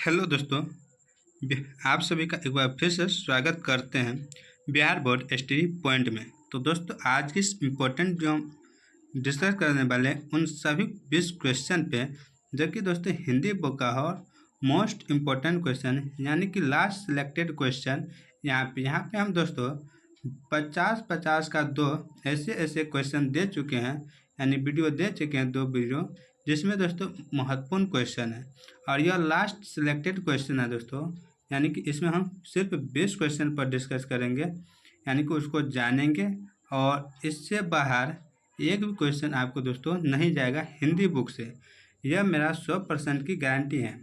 Hello दोस्तों। आप सभी का एक बार फिर से स्वागत करते हैं बिहार बोर्ड स्टडी पॉइंट में। तो दोस्तों, आज की इस इम्पोर्टेंट जो हम डिस्कस करने वाले हैं उन सभी 20 क्वेश्चन पे, जो कि दोस्तों हिंदी बुक का और मोस्ट इम्पोर्टेंट क्वेश्चन यानी कि लास्ट सिलेक्टेड क्वेश्चन यहाँ पे हम दोस्तों 50-50 का दो ऐसे ऐसे क्वेश्चन दे चुके हैं, यानी वीडियो दे चुके हैं, दो वीडियो जिसमें दोस्तों महत्वपूर्ण क्वेश्चन है और यह लास्ट सिलेक्टेड क्वेश्चन है दोस्तों। यानी कि इसमें हम सिर्फ 20 क्वेश्चन पर डिस्कस करेंगे, यानी कि उसको जानेंगे और इससे बाहर एक भी क्वेश्चन आपको दोस्तों नहीं जाएगा हिंदी बुक से। यह मेरा 100% की गारंटी है।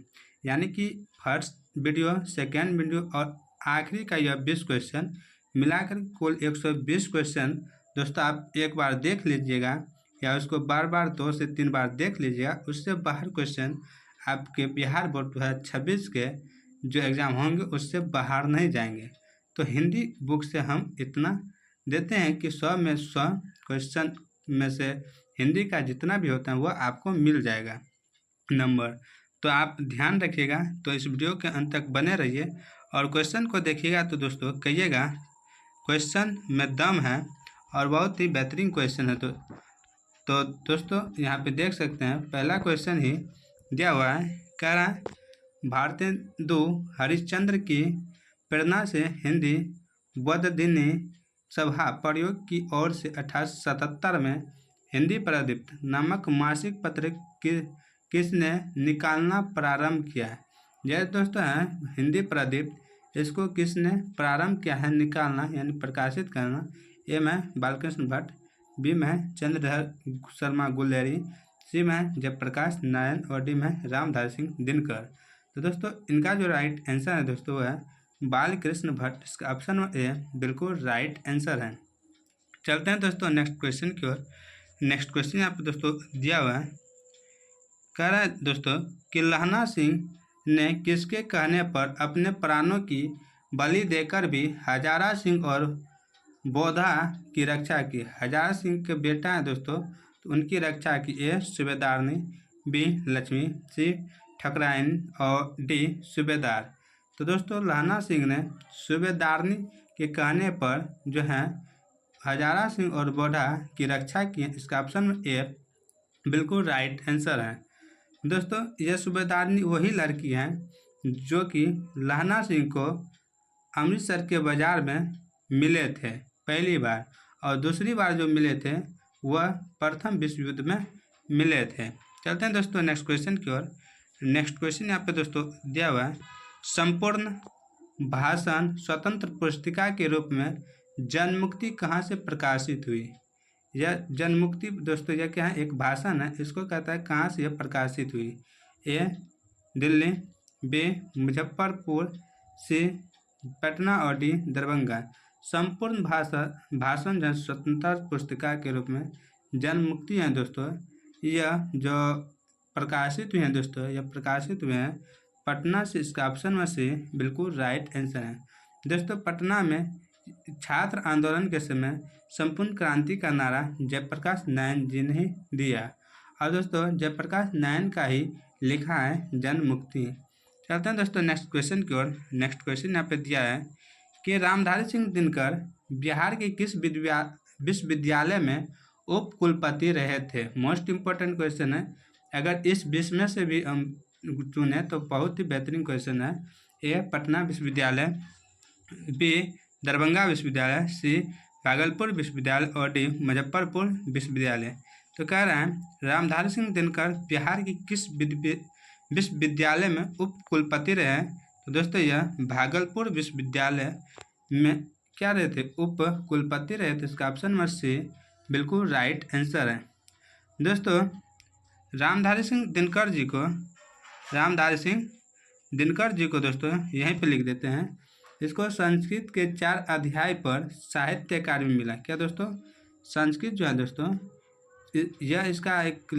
यानी कि फर्स्ट वीडियो, सेकेंड वीडियो और आखिरी का यह 20 क्वेश्चन मिलाकर कुल 120 क्वेश्चन दोस्तों आप एक बार देख लीजिएगा या उसको बार बार 2 से 3 बार देख लीजिएगा। उससे बाहर क्वेश्चन आपके बिहार बोर्ड 2026 के जो एग्ज़ाम होंगे उससे बाहर नहीं जाएंगे। तो हिंदी बुक से हम इतना देते हैं कि 100 में 100 क्वेश्चन में से हिंदी का जितना भी होता है वह आपको मिल जाएगा नंबर। तो आप ध्यान रखिएगा, तो इस वीडियो के अंत तक बने रहिए और क्वेश्चन को देखिएगा तो दोस्तों कहिएगा क्वेश्चन में दम है और बहुत ही बेहतरीन क्वेश्चन है। तो दोस्तों यहाँ पे देख सकते हैं पहला क्वेश्चन ही दिया हुआ है। कह रहा है भारतेंदु हरिश्चंद्र की प्रेरणा से हिंदी बददिनी सभा प्रयोग की ओर से 1877 में हिंदी प्रदीप्त नामक मासिक पत्र किसने निकालना प्रारंभ किया है। यह दोस्तों है हिंदी प्रदीप्त, इसको किसने प्रारंभ किया है निकालना यानी प्रकाशित करना। ए में बालकृष्ण भट्ट, बी में चंद्रधर शर्मा गुलेरी, सी में जयप्रकाश नारायण और डी में रामधारी सिंह दिनकर। तो दोस्तों इनका जो राइट आंसर है दोस्तों वो है बालकृष्ण भट्ट। इसका ऑप्शन नंबर ए बिल्कुल राइट आंसर है। चलते हैं दोस्तों नेक्स्ट क्वेश्चन की ओर। नेक्स्ट क्वेश्चन यहाँ पे दोस्तों दिया हुआ है। कह रहा है दोस्तों कि लहना सिंह ने किसके कहने पर अपने प्राणों की बलि देकर भी हजारा सिंह और बोधा की रक्षा की। हजारा सिंह के बेटा हैं दोस्तों, तो उनकी रक्षा की। ए सूबेदारनी, बी लक्ष्मी, सी ठकराइन और डी सूबेदार। तो दोस्तों लहना सिंह ने सूबेदारनी के कहने पर जो है हजारा सिंह और बोधा की रक्षा की। इसका ऑप्शन ए बिल्कुल राइट आंसर है। दोस्तों यह सूबेदारनी वही लड़की है जो कि लहना सिंह को अमृतसर के बाज़ार में मिले थे पहली बार, और दूसरी बार जो मिले थे वह प्रथम विश्व युद्ध में मिले थे। चलते हैं दोस्तों नेक्स्ट क्वेश्चन की ओर। नेक्स्ट क्वेश्चन यहाँ पे दोस्तों दिया हुआ है। संपूर्ण भाषण स्वतंत्र पुस्तिका के रूप में जनमुक्ति कहाँ से प्रकाशित हुई। यह जनमुक्ति दोस्तों यह क्या है, एक भाषण है, इसको कहता है कहाँ से यह प्रकाशित हुई। ए दिल्ली, बी मुजफ्फरपुर, सी पटना और डी दरभंगा। संपूर्ण भाषण जन स्वतंत्रता पुस्तिका के रूप में जनमुक्ति है दोस्तों, यह जो प्रकाशित हुए हैं दोस्तों, यह प्रकाशित हुए हैं पटना से। इसका ऑप्शन में से बिल्कुल राइट आंसर है। दोस्तों पटना में छात्र आंदोलन के समय संपूर्ण क्रांति का नारा जयप्रकाश नारायण जी ने दिया, और दोस्तों जयप्रकाश नारायण का ही लिखा है जनमुक्ति। चलते हैं दोस्तों नेक्स्ट क्वेश्चन की ओर। नेक्स्ट क्वेश्चन यहाँ पे दिया है कि रामधारी सिंह दिनकर बिहार के किस विश्वविद्यालय में उप कुलपति रहे थे। मोस्ट इम्पोर्टेंट क्वेश्चन है, अगर इस 20 में से भी हम चुने तो बहुत ही बेहतरीन क्वेश्चन है। ए पटना विश्वविद्यालय, बी दरभंगा विश्वविद्यालय, सी भागलपुर विश्वविद्यालय और डी मुजफ्फरपुर विश्वविद्यालय। तो कह रहे हैं रामधारी सिंह दिनकर बिहार की किस विश्वविद्यालय में उप कुलपति रहे हैं। तो दोस्तों यह भागलपुर विश्वविद्यालय में क्या रहे थे, उप कुलपति रहे थे। इसका ऑप्शन नंबर सी बिल्कुल राइट आंसर है। दोस्तों रामधारी सिंह दिनकर जी को दोस्तों यहीं पे लिख देते हैं। इसको संस्कृत के 4 अध्याय पर साहित्य अकादमी मिला। क्या दोस्तों, संस्कृत जो है दोस्तों यह इसका एक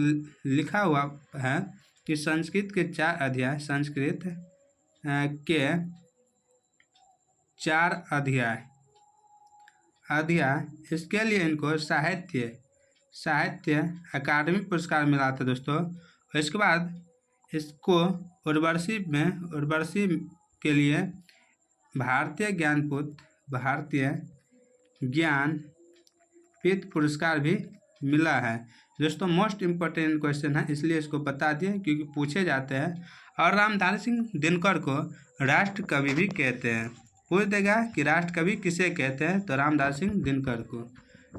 लिखा हुआ है कि संस्कृत के 4 अध्याय, संस्कृत के 4 अध्याय, इसके लिए इनको साहित्य अकादमी पुरस्कार मिला था दोस्तों। इसके बाद इसको उर्वशी के लिए भारतीय ज्ञानपीठ पुरस्कार भी मिला है। दोस्तों मोस्ट इम्पोर्टेंट क्वेश्चन है, इसलिए इसको बता दिए क्योंकि पूछे जाते हैं। और रामधारी सिंह दिनकर को राष्ट्र कवि भी कहते हैं। पूछ देगा कि राष्ट्र कवि किसे कहते हैं, तो रामधारी सिंह दिनकर को।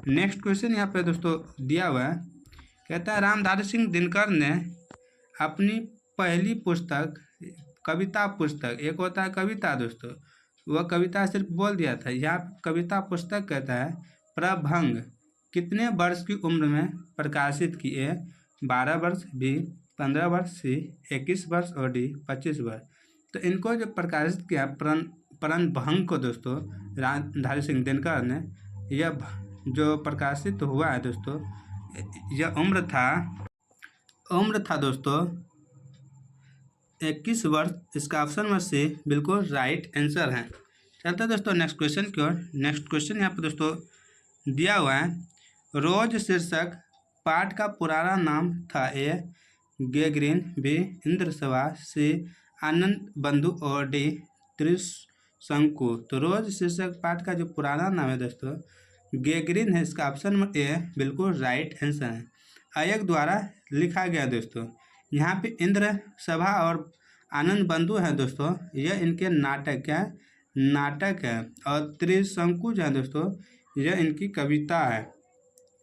नेक्स्ट क्वेश्चन यहाँ पे दोस्तों दिया हुआ है, कहता है रामधारी सिंह दिनकर ने अपनी पहली पुस्तक, कविता पुस्तक, एक होता है कविता दोस्तों, वह कविता सिर्फ बोल दिया था, यहाँ कविता पुस्तक कहता है प्रभंग, कितने वर्ष की उम्र में प्रकाशित की? ए 12 वर्ष, बी 15 वर्ष, सी 21 वर्ष और डी 25 वर्ष। तो इनको जो प्रकाशित किया प्रभंग को दोस्तों रामधारी सिंह दिनकर ने, यह जो प्रकाशित हुआ है दोस्तों, यह उम्र था दोस्तों 21 वर्ष। इसका ऑप्शन नंबर सी बिल्कुल राइट आंसर है। चलते हैं दोस्तों नेक्स्ट क्वेश्चन की ओर। नेक्स्ट क्वेश्चन यहाँ पर दोस्तों दिया हुआ है, रोज शीर्षक पाठ का पुराना नाम था? ए गेगरीन, बी इंद्रसभा, सी आनंद बंधु और डी त्रिशंकु। तो रोज शीर्षक पाठ का जो पुराना नाम है दोस्तों गेगरीन है। इसका ऑप्शन नंबर ए बिल्कुल राइट आंसर है। आयोग द्वारा लिखा गया दोस्तों। यहाँ पे इंद्र सभा और आनंद बंधु है दोस्तों, यह इनके नाटक है। और त्रिशंकु जो है दोस्तों, यह इनकी कविता है।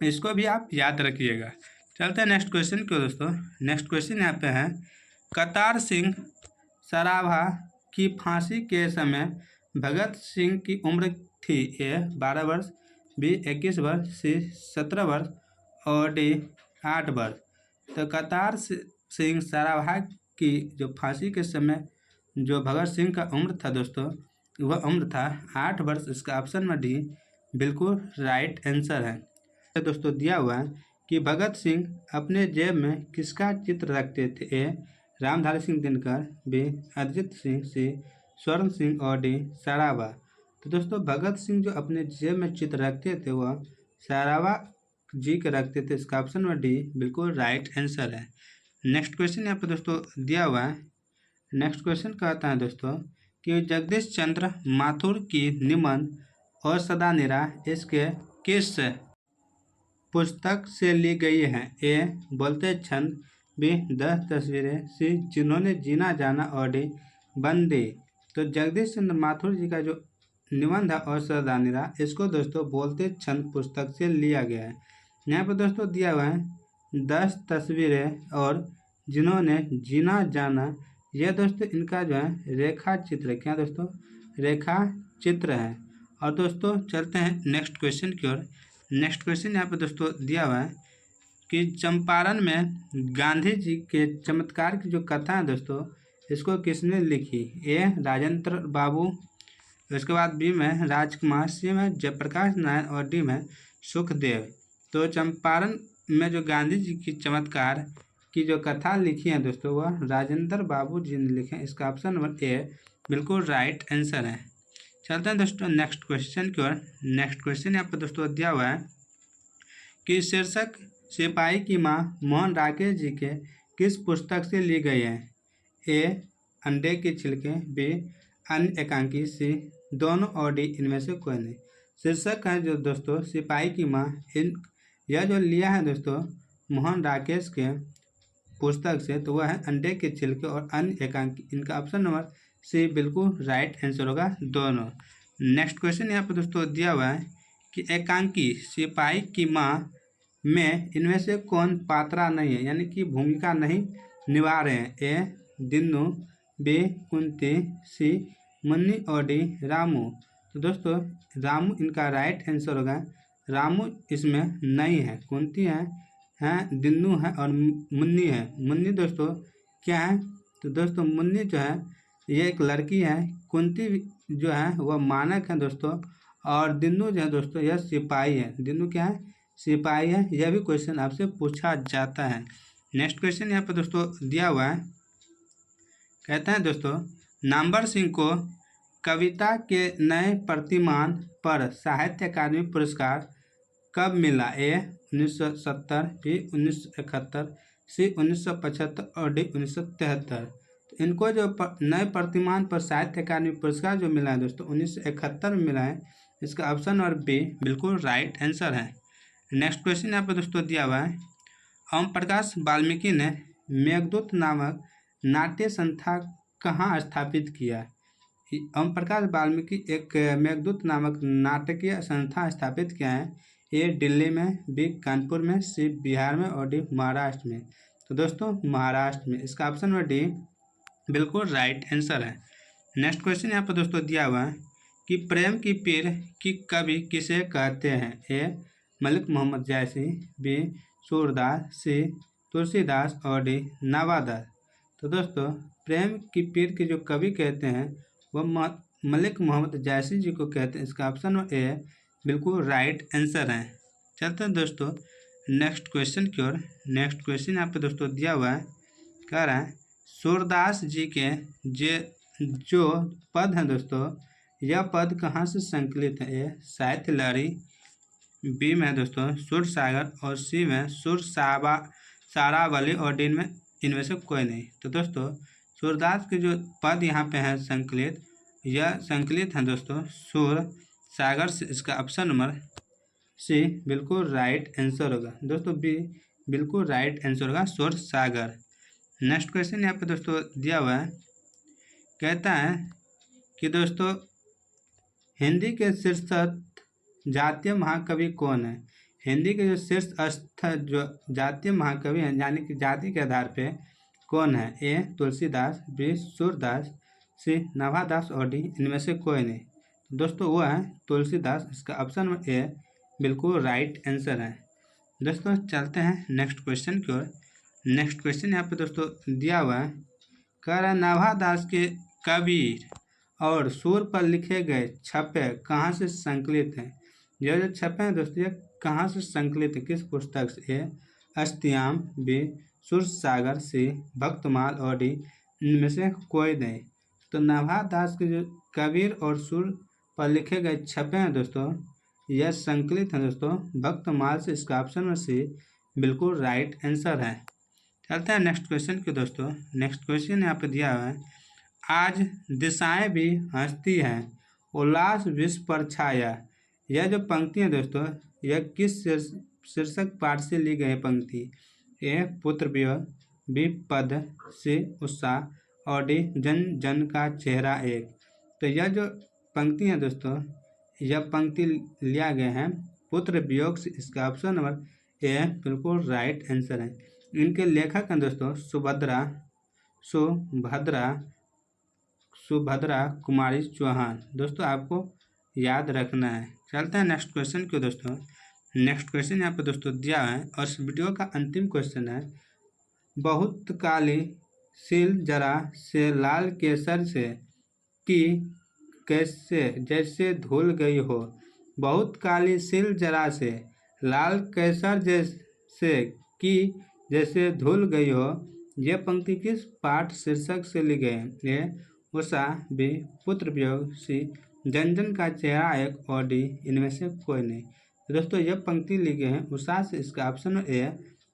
इसको भी आप याद रखिएगा। चलते हैं नेक्स्ट क्वेश्चन क्यों दोस्तों। नेक्स्ट क्वेश्चन यहाँ पे है, करतार सिंह सराभा की फांसी के समय भगत सिंह की उम्र थी? ए 12 वर्ष, बी 21 वर्ष, सी 17 वर्ष और डी 8 वर्ष। तो करतार सिंह सराभा की जो फांसी के समय जो भगत सिंह का उम्र था दोस्तों, वह उम्र था 8 वर्ष। इसका ऑप्शन में डी बिल्कुल राइट आंसर है। तो दोस्तों दिया हुआ है कि भगत सिंह अपने जेब में किसका चित्र रखते थे? ए रामधारी सिंह दिनकर, बी अरिजीत सिंह, सी स्वर्ण सिंह और डी सराभा। तो दोस्तों भगत सिंह जो अपने जेब में चित्र रखते थे वह सराभा जी के रखते थे। इसका ऑप्शन में डी बिल्कुल राइट आंसर है। नेक्स्ट क्वेश्चन यहाँ पे दोस्तों दिया हुआ है। नेक्स्ट क्वेश्चन कहता है दोस्तों कि जगदीश चंद्र माथुर की निबंध और सदानीरा इसके किस पुस्तक से ली गई है? ए बोलते छंद, बी 10 तस्वीरें, सी जिन्होंने जीना जाना और डी बंदी। तो जगदीश चंद्र माथुर जी का जो निबंध है और सदानीरा, इसको दोस्तों बोलते छंद पुस्तक से लिया गया है। यहाँ पर दोस्तों दिया हुआ है 10 तस्वीरें और जिन्होंने जीना जाना, यह दोस्तों इनका जो है रेखा चित्र, क्या दोस्तों रेखा चित्र है। और दोस्तों चलते हैं नेक्स्ट क्वेश्चन की ओर। नेक्स्ट क्वेश्चन यहाँ पे दोस्तों दिया हुआ है कि चंपारण में गांधी जी के चमत्कार की जो कथा है दोस्तों, इसको किसने लिखी? ए राजेंद्र बाबू, उसके बाद बी में राजकुमार, सी में जयप्रकाश नारायण और डी में सुखदेव। तो चंपारण में जो गांधी जी की चमत्कार की जो कथा लिखी है दोस्तों, वह राजेंद्र बाबू जी ने लिखे। इसका ऑप्शन नंबर ए बिल्कुल राइट आंसर है। चलते हैं दोस्तों नेक्स्ट क्वेश्चन की ओर। नेक्स्ट क्वेश्चन यहाँ पर दोस्तों दिया हुआ है कि शीर्षक सिपाही की माँ मोहन राकेश जी के किस पुस्तक से ली गई है? ए अंडे के छिलके, बी अन्य एकांकी, सी दोनों और डी इनमें से कोई नहीं। शीर्षक है जो दोस्तों सिपाही की माँ, यह जो लिया है दोस्तों मोहन राकेश के पुस्तक से, तो वह है अंडे के छिलके और अन्य एकांकी। इनका ऑप्शन नंबर सी बिल्कुल राइट आंसर होगा दोनों। नेक्स्ट क्वेश्चन यहाँ पर दोस्तों दिया हुआ है कि एकांकी सिपाही की माँ में इनमें से कौन पात्रा नहीं है, यानी कि भूमिका नहीं निभा रहे हैं? ए दिन्नू, बी कुंती, सी मुन्नी और डी रामू। तो दोस्तों रामू इनका राइट आंसर होगा। रामू इसमें नहीं है, कुंती है दिन्नू है और मुन्नी है। मुन्नी दोस्तों क्या है? तो दोस्तों मुन्नी जो है ये एक लड़की है, कुंती जो है वह मानक है दोस्तों, और दिन्नू जो है दोस्तों यह सिपाही है। दिन्नू क्या है? सिपाही है। यह भी क्वेश्चन आपसे पूछा जाता है। नेक्स्ट क्वेश्चन यहाँ पर दोस्तों दिया हुआ है, कहते हैं दोस्तों नामवर सिंह को कविता के नए प्रतिमान पर साहित्य अकादमी पुरस्कार कब मिला? ए 1970, बी 1971, सी 1975 और डी 1973। तो इनको जो नए प्रतिमान पर साहित्य अकादमी पुरस्कार जो मिला है दोस्तों 1971 में मिला है। इसका ऑप्शन नंबर बी बिल्कुल राइट आंसर है। नेक्स्ट क्वेश्चन यहाँ पे दोस्तों दिया हुआ है, ओम प्रकाश वाल्मीकि ने मेघदूत नामक नाट्य संस्था कहाँ स्थापित किया? ओम प्रकाश वाल्मीकि एक मेघदूत नामक नाटकीय संस्था स्थापित किया है। ए दिल्ली में, बी कानपुर में, सी बिहार में और डी महाराष्ट्र में। तो दोस्तों महाराष्ट्र में, इसका ऑप्शन नंबर डी बिल्कुल राइट आंसर है। नेक्स्ट क्वेश्चन यहाँ पर दोस्तों दिया हुआ है कि प्रेम की पीर की कवि किसे कहते हैं? ए मलिक मोहम्मद जैसी, बी सूरदास, सी तुलसीदास और डी नवादास। तो दोस्तों प्रेम की पीर के जो कवि कहते हैं वह मलिक मोहम्मद जैसी जी को कहते हैं। इसका ऑप्शन ए बिल्कुल राइट आंसर है। चलते हैं दोस्तों नेक्स्ट क्वेश्चन की ओर। नेक्स्ट क्वेश्चन यहाँ पे दोस्तों दिया हुआ है, कह रहा है सूरदास जी के जो पद हैं दोस्तों, यह पद कहाँ से संकलित है? ए साहित्य लहरी, बी में दोस्तों सुर सागर और सी में सुर सारावली और डी में इनमें से कोई नहीं। तो दोस्तों सूरदास के जो पद यहाँ पे हैं संकलित, यह संकलित हैं दोस्तों सुर सागर से। इसका ऑप्शन नंबर सी बिल्कुल राइट आंसर होगा। दोस्तों बी बिल्कुल राइट आंसर होगा, सुर सागर। नेक्स्ट क्वेश्चन यहाँ पे दोस्तों दिया हुआ है, कहता है कि दोस्तों हिंदी के शीर्षस्थ जातीय महाकवि कौन है? हिंदी के जो शीर्षस्थ जो जातीय महाकवि हैं यानी कि जाति के आधार पे कौन है? ए तुलसीदास, बी सूरदास, सी नवादास और डी इनमें से कोई नहीं। दोस्तों वो है तुलसीदास। इसका ऑप्शन नंबर ए बिल्कुल राइट आंसर है। दोस्तों चलते हैं नेक्स्ट क्वेश्चन की ओर। नेक्स्ट क्वेश्चन यहाँ पे दोस्तों दिया हुआ है, कह रहा है नवादास के कबीर और सुर पर लिखे गए छपे कहाँ से संकलित हैं? यह जो छपे हैं दोस्तों ये कहाँ से संकलित है, किस पुस्तक से? ए अष्टयाम, बी सुर सागर, सी भक्तमाल और डी इनमें से कोई नहीं। तो नवादास के जो कबीर और सुर पर लिखे गए छपे हैं दोस्तों यह संकलित हैं दोस्तों भक्तमाल से। इसका ऑप्शन में सी बिल्कुल राइट आंसर है। चलते हैं नेक्स्ट क्वेश्चन के दोस्तों। नेक्स्ट क्वेश्चन यहाँ पे दिया हुआ है, आज दिशाएं भी हंसती हैं, उल्लास विश्व पर छाया। यह जो पंक्ति है दोस्तों यह किस शीर्षक पाठ से ली गई पंक्ति? ए पुत्र वियोग, बी पद, सी उत्साह और डी जन जन का चेहरा एक। तो यह जो पंक्ति है दोस्तों यह पंक्ति लिया गया है पुत्र वियोग से। इसका ऑप्शन नंबर ए बिल्कुल राइट आंसर है। इनके लेखक हैं दोस्तों सुभद्रा कुमारी चौहान। दोस्तों आपको याद रखना है। चलते हैं नेक्स्ट क्वेश्चन क्यों दोस्तों। नेक्स्ट क्वेश्चन यहाँ पे दोस्तों दिया है और इस वीडियो का अंतिम क्वेश्चन है, बहुत काली सील जरा से लाल केसर से की कैसे जैसे धुल गई हो। बहुत काली सील जरा से लाल केसर जैसे की जैसे धुल गई हो। यह पंक्ति किस पाठ शीर्षक से ली गई है? ए उषा, बी पुत्र वियोग, सी जन जन का चेहरा एक और डी इनमें से कोई नहीं। तो दोस्तों यह पंक्ति ली गई है उषा से। इसका ऑप्शन ए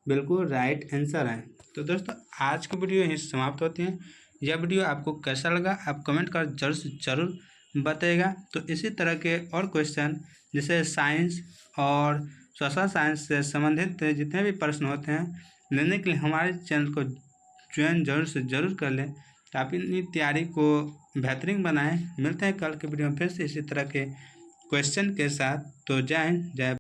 बिल्कुल राइट आंसर है। तो दोस्तों आज की वीडियो यहीं समाप्त होती है। यह वीडियो आपको कैसा लगा आप कमेंट कर जरूर से जरूर बताइएगा। तो इसी तरह के और क्वेश्चन जैसे साइंस और सोशल साइंस से संबंधित जितने भी प्रश्न होते हैं लेने के लिए हमारे चैनल को ज्वाइन जरूर से जरूर कर लें ताकि अपनी तैयारी को बेहतरीन बनाएं। मिलते हैं कल के वीडियो में फिर से इसी तरह के क्वेश्चन के साथ। तो जय हिंद जय